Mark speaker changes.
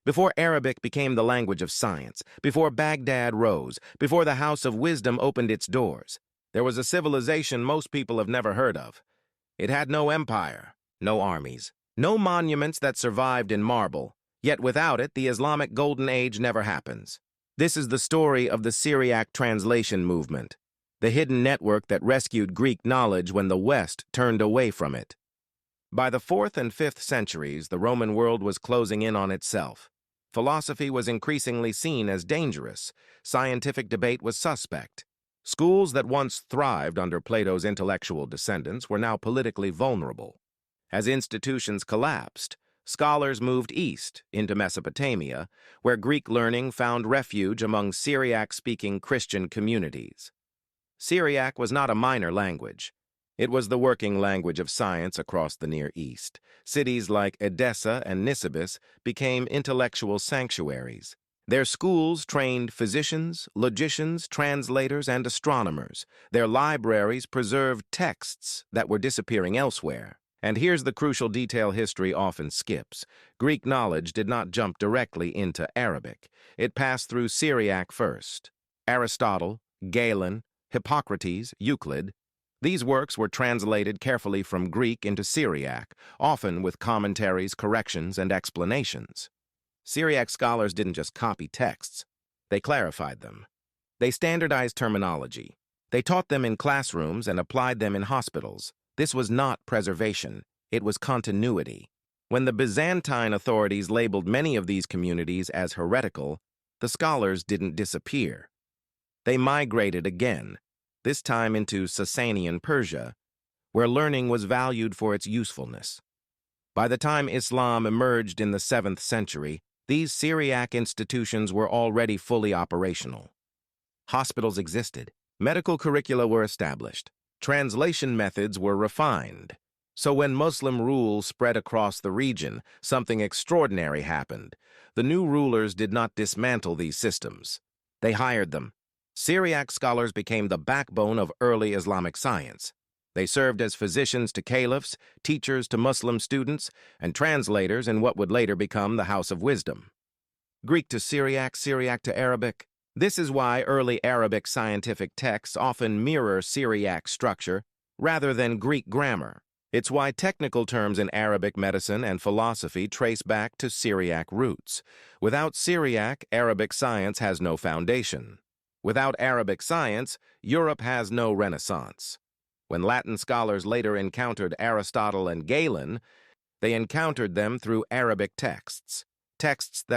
Speaker 1: Before Arabic became the language of science, before Baghdad rose, before the House of Wisdom opened its doors, there was a civilization most people have never heard of. It had no empire, no armies, no monuments that survived in marble, yet without it, the Islamic Golden Age never happens. This is the story of the Syriac Translation Movement, the hidden network that rescued Greek knowledge when the West turned away from it. By the 4th and 5th centuries, the Roman world was closing in on itself. Philosophy was increasingly seen as dangerous. Scientific debate was suspect. Schools that once thrived under Plato's intellectual descendants were now politically vulnerable. As institutions collapsed, scholars moved east into Mesopotamia, where Greek learning found refuge among Syriac-speaking Christian communities. Syriac was not a minor language. It was the working language of science across the Near East. Cities like Edessa and Nisibis became intellectual sanctuaries. Their schools trained physicians, logicians, translators, and astronomers. Their libraries preserved texts that were disappearing elsewhere. And here's the crucial detail history often skips. Greek knowledge did not jump directly into Arabic. It passed through Syriac first. Aristotle, Galen, Hippocrates, Euclid. These works were translated carefully from Greek into Syriac, often with commentaries, corrections, and explanations. Syriac scholars didn't just copy texts. They clarified them. They standardized terminology. They taught them in classrooms and applied them in hospitals. This was not preservation. It was continuity. When the Byzantine authorities labeled many of these communities as heretical, the scholars didn't disappear. They migrated again, this time into Sasanian Persia, where learning was valued for its usefulness. By the time Islam emerged in the 7th century, these Syriac institutions were already fully operational. Hospitals existed. Medical curricula were established. Translation methods were refined. So when Muslim rule spread across the region, something extraordinary happened. The new rulers did not dismantle these systems. They hired them. Syriac scholars became the backbone of early Islamic science. They served as physicians to caliphs, teachers to Muslim students, and translators in what would later become the House of Wisdom. Greek to Syriac, Syriac to Arabic. This is why early Arabic scientific texts often mirror Syriac structure rather than Greek grammar. It's why technical terms in Arabic medicine and philosophy trace back to Syriac roots. Without Syriac, Arabic science has no foundation. Without Arabic science, Europe has no Renaissance. When Latin scholars later encountered Aristotle and Galen, they encountered them through Arabic texts that